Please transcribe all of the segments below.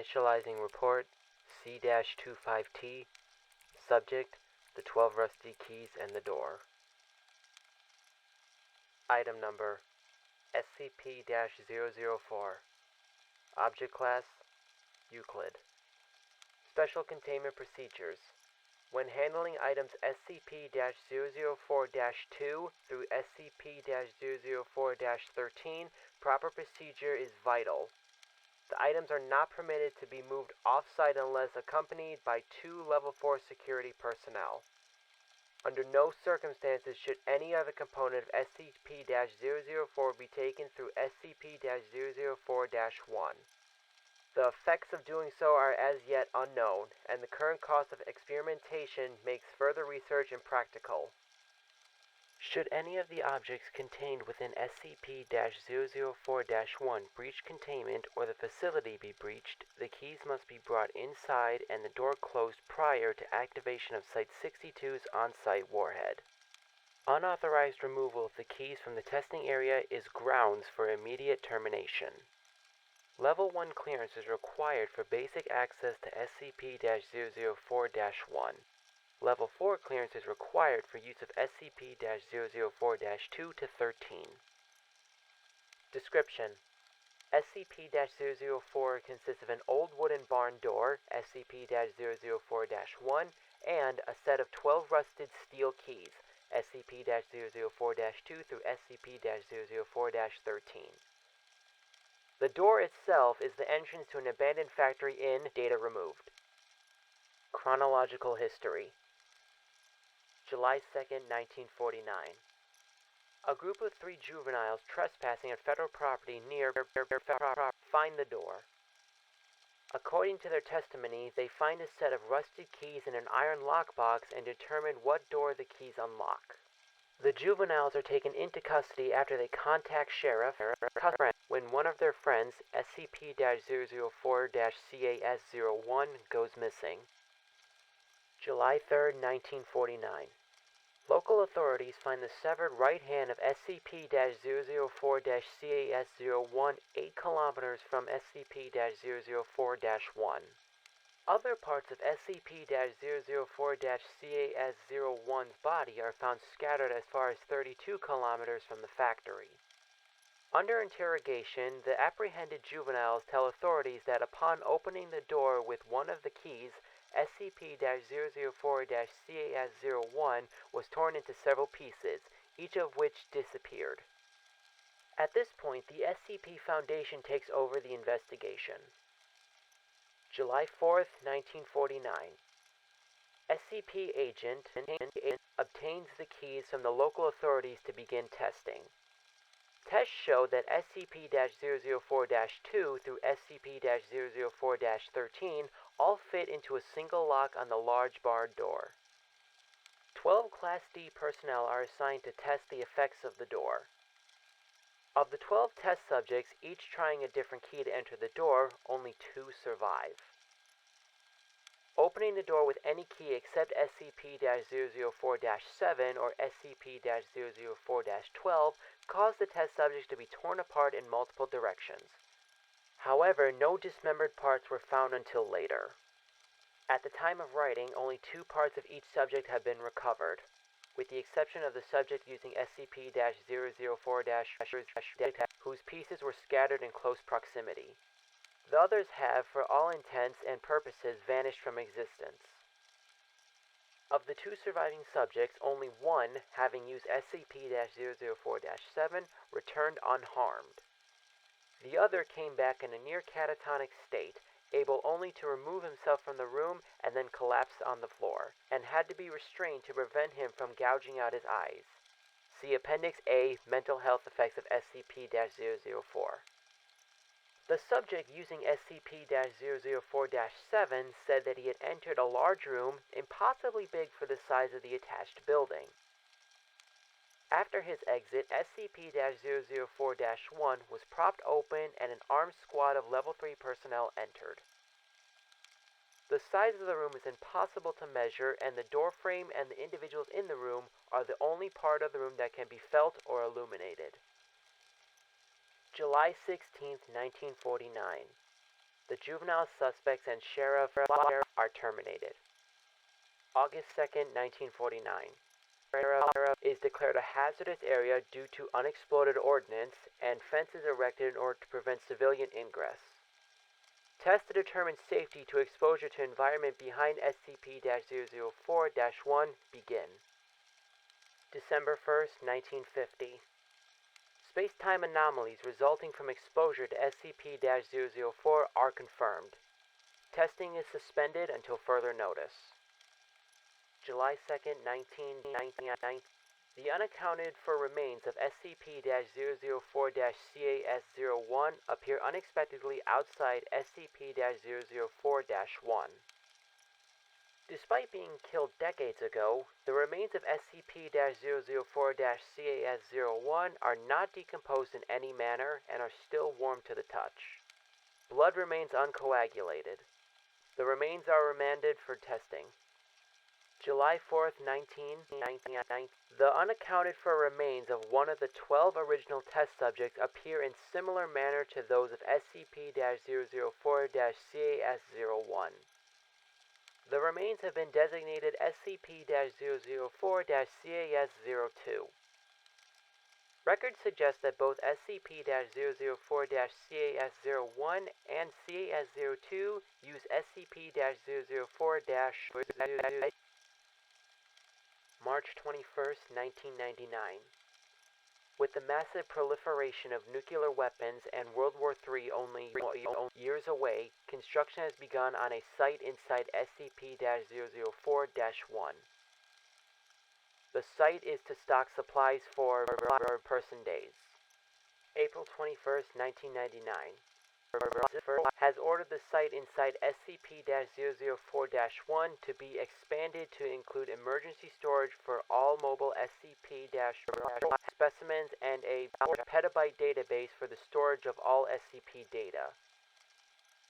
Initializing report C-25T. Subject, the 12 rusty keys and the door. Item number SCP-004. Object class, Euclid. Special containment procedures. When handling items SCP-004-2 through SCP-004-13, proper procedure is vital. The items are not permitted to be moved off-site unless accompanied by 2 Level 4 security personnel. Under no circumstances should any other component of SCP-004 be taken through SCP-004-1. The effects of doing so are as yet unknown, and the current cost of experimentation makes further research impractical. Should any of the objects contained within SCP-004-1 breach containment or the facility be breached, the keys must be brought inside and the door closed prior to activation of Site-62's on-site warhead. Unauthorized removal of the keys from the testing area is grounds for immediate termination. Level 1 clearance is required for basic access to SCP-004-1. Level 4 clearance is required for use of SCP-004-2 to 13. Description: SCP-004 consists of an old wooden barn door, SCP-004-1, and a set of 12 rusted steel keys, SCP-004-2 through SCP-004-13. The door itself is the entrance to an abandoned factory in Data Removed. Chronological history. July 2nd, 1949. A group of 3 juveniles trespassing on federal property near find the door. According to their testimony, they find a set of rusted keys in an iron lockbox and determine what door the keys unlock. The juveniles are taken into custody after they contact sheriff when one of their friends, SCP-004-CAS-01, goes missing. July 3rd, 1949. Local authorities find the severed right hand of SCP-004-CAS-01 8 kilometers from SCP-004-1. Other parts of SCP-004-CAS-01's body are found scattered as far as 32 kilometers from the factory. Under interrogation, the apprehended juveniles tell authorities that upon opening the door with one of the keys, SCP-004-CAS-01 was torn into several pieces, each of which disappeared. At this point, the SCP Foundation takes over the investigation. July 4th, 1949. SCP agent obtains the keys from the local authorities to begin testing. Tests show that SCP-004-2 through SCP-004-13 all fit into a single lock on the large barred door. 12 Class D personnel are assigned to test the effects of the door. Of the 12 test subjects, each trying a different key to enter the door, only 2 survive. Opening the door with any key except SCP-004-7 or SCP-004-12 caused the test subjects to be torn apart in multiple directions. However, no dismembered parts were found until later. At the time of writing, only 2 parts of each subject have been recovered, with the exception of the subject using SCP-004-, whose pieces were scattered in close proximity. The others have, for all intents and purposes, vanished from existence. Of the 2 surviving subjects, only one, having used SCP-004-7, returned unharmed. The other came back in a near catatonic state, able only to remove himself from the room and then collapsed on the floor, and had to be restrained to prevent him from gouging out his eyes. See Appendix A, Mental Health Effects of SCP-004. The subject using SCP-004-7 said that he had entered a large room, impossibly big for the size of the attached building. After his exit, SCP-004-1 was propped open and an armed squad of Level 3 personnel entered. The size of the room is impossible to measure, and the doorframe and the individuals in the room are the only part of the room that can be felt or illuminated. July 16, 1949. The juvenile suspects and sheriff are terminated. August 2nd, 1949. Is declared a hazardous area due to unexploded ordnance and fences erected in order to prevent civilian ingress. Tests to determine safety to exposure to environment behind SCP-004-1 begin. December 1st, 1950. Space-time anomalies resulting from exposure to SCP-004 are confirmed. Testing is suspended until further notice. July 2nd, 1999. The unaccounted for remains of SCP-004-CAS-01 appear unexpectedly outside SCP-004-1. Despite being killed decades ago, the remains of SCP-004-CAS-01 are not decomposed in any manner and are still warm to the touch. Blood remains uncoagulated. The remains are remanded for testing. July 4th, 1999. The unaccounted for remains of one of the 12 original test subjects appear in similar manner to those of SCP-004-CAS-01. The remains have been designated SCP-004-CAS-02. Records suggest that both SCP-004-CAS-01 and CAS-02 use SCP-004- March 21st, 1999. With the massive proliferation of nuclear weapons and World War III only years away, construction has begun on a site inside SCP-004-1. The site is to stock supplies for person days. April 21st, 1999. Has ordered the site inside SCP-004-1 to be expanded to include emergency storage for all mobile SCP- specimens and a petabyte database for the storage of all SCP data.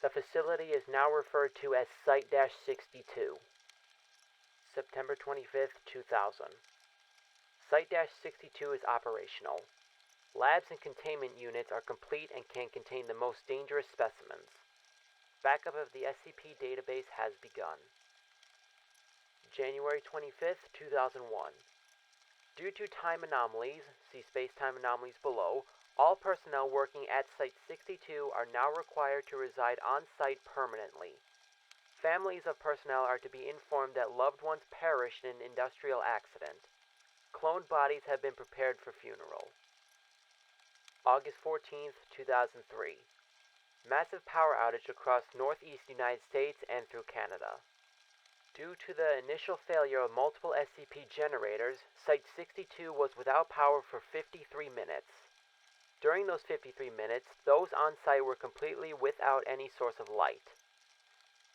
The facility is now referred to as Site-62. September 25th, 2000. Site-62 is operational. Labs and containment units are complete and can contain the most dangerous specimens. Backup of the SCP database has begun. January 25th, 2001. Due to time anomalies, see space-time anomalies below, all personnel working at Site-62 are now required to reside on-site permanently. Families of personnel are to be informed that loved ones perished in an industrial accident. Cloned bodies have been prepared for funeral. August 14th, 2003. Massive power outage across northeast United States and through Canada. Due to the initial failure of multiple SCP generators, Site-62 was without power for 53 minutes. During those 53 minutes, those on site were completely without any source of light.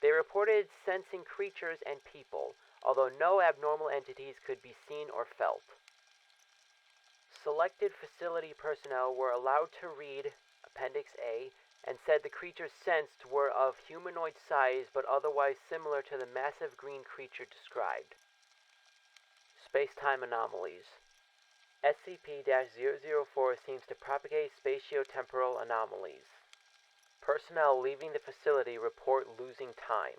They reported sensing creatures and people, although no abnormal entities could be seen or felt. Selected facility personnel were allowed to read Appendix A and said the creatures sensed were of humanoid size but otherwise similar to the massive green creature described. Space-time anomalies. SCP-004 seems to propagate spatiotemporal anomalies. Personnel leaving the facility report losing time.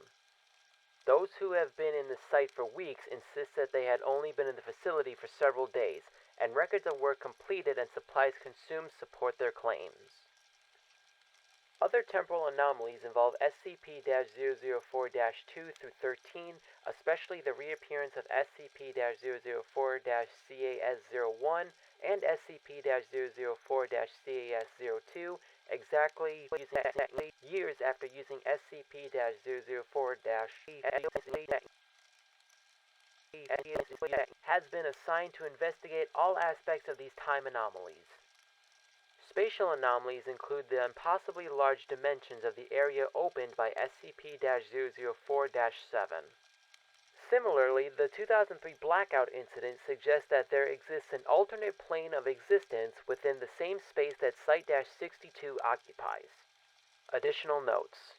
Those who have been in the site for weeks insist that they had only been in the facility for several days, and records of work completed and supplies consumed support their claims. Other temporal anomalies involve SCP-004-2 through 13, especially the reappearance of SCP-004-CAS-01 and SCP-004-CAS-02 exactly years after using SCP-004- has been assigned to investigate all aspects of these time anomalies. Spatial anomalies include the impossibly large dimensions of the area opened by SCP-004-7. Similarly, the 2003 blackout incident suggests that there exists an alternate plane of existence within the same space that Site-62 occupies. Additional notes.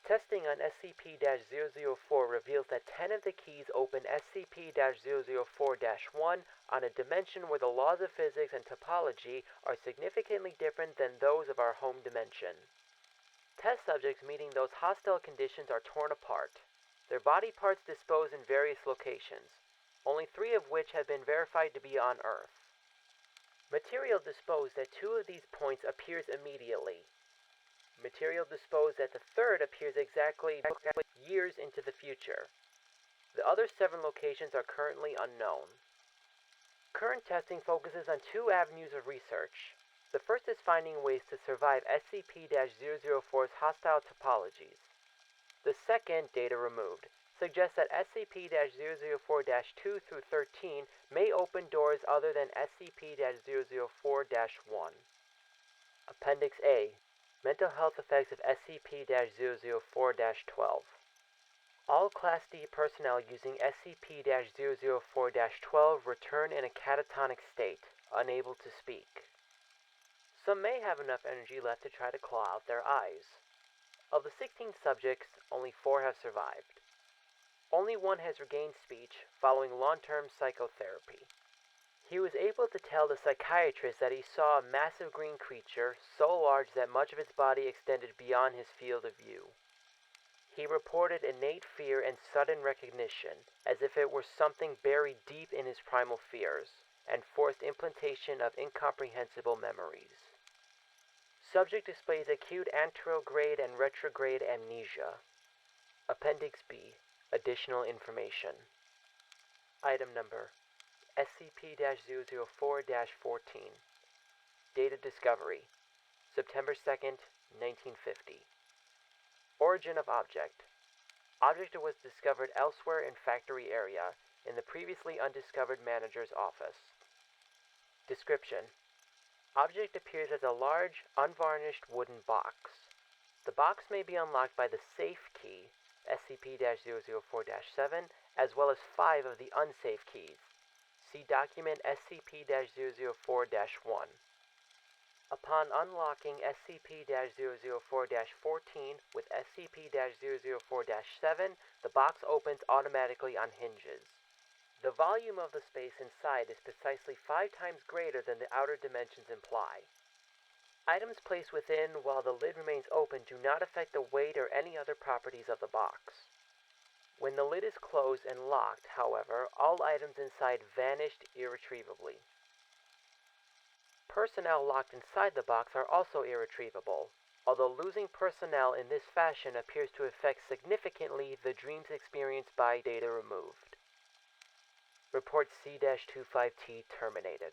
Testing on SCP-004 reveals that 10 of the keys open SCP-004-1 on a dimension where the laws of physics and topology are significantly different than those of our home dimension. Test subjects meeting those hostile conditions are torn apart, their body parts disposed in various locations, only 3 of which have been verified to be on Earth. Material disposed at 2 of these points appears immediately. Material disposed at the 3rd appears exactly years into the future. The other 7 locations are currently unknown. Current testing focuses on 2 avenues of research. The first is finding ways to survive SCP-004's hostile topologies. The second, data removed, suggests that SCP-004-2 through 13 may open doors other than SCP-004-1. Appendix A, Mental Health Effects of SCP-004-12. All Class D personnel using SCP-004-12 return in a catatonic state, unable to speak. Some may have enough energy left to try to claw out their eyes. Of the 16 subjects, only 4 have survived. Only 1 has regained speech following long-term psychotherapy. He was able to tell the psychiatrist that he saw a massive green creature so large that much of its body extended beyond his field of view. He reported innate fear and sudden recognition, as if it were something buried deep in his primal fears, and forced implantation of incomprehensible memories. Subject displays acute anterograde and retrograde amnesia. Appendix B, Additional Information. Item Number SCP-004-14. Data Discovery, September 2nd, 1950. Origin of Object. Object was discovered elsewhere in factory area, in the previously undiscovered manager's office. Description. Object appears as a large, unvarnished wooden box. The box may be unlocked by the safe key, SCP-004-7, as well as 5 of the unsafe keys. See document SCP-004-1. Upon unlocking SCP-004-14 with SCP-004-7, the box opens automatically on hinges. The volume of the space inside is precisely 5 times greater than the outer dimensions imply. Items placed within while the lid remains open do not affect the weight or any other properties of the box. When the lid is closed and locked, however, all items inside vanished irretrievably. Personnel locked inside the box are also irretrievable, although losing personnel in this fashion appears to affect significantly the dreams experienced by data removed. Report C-25T terminated.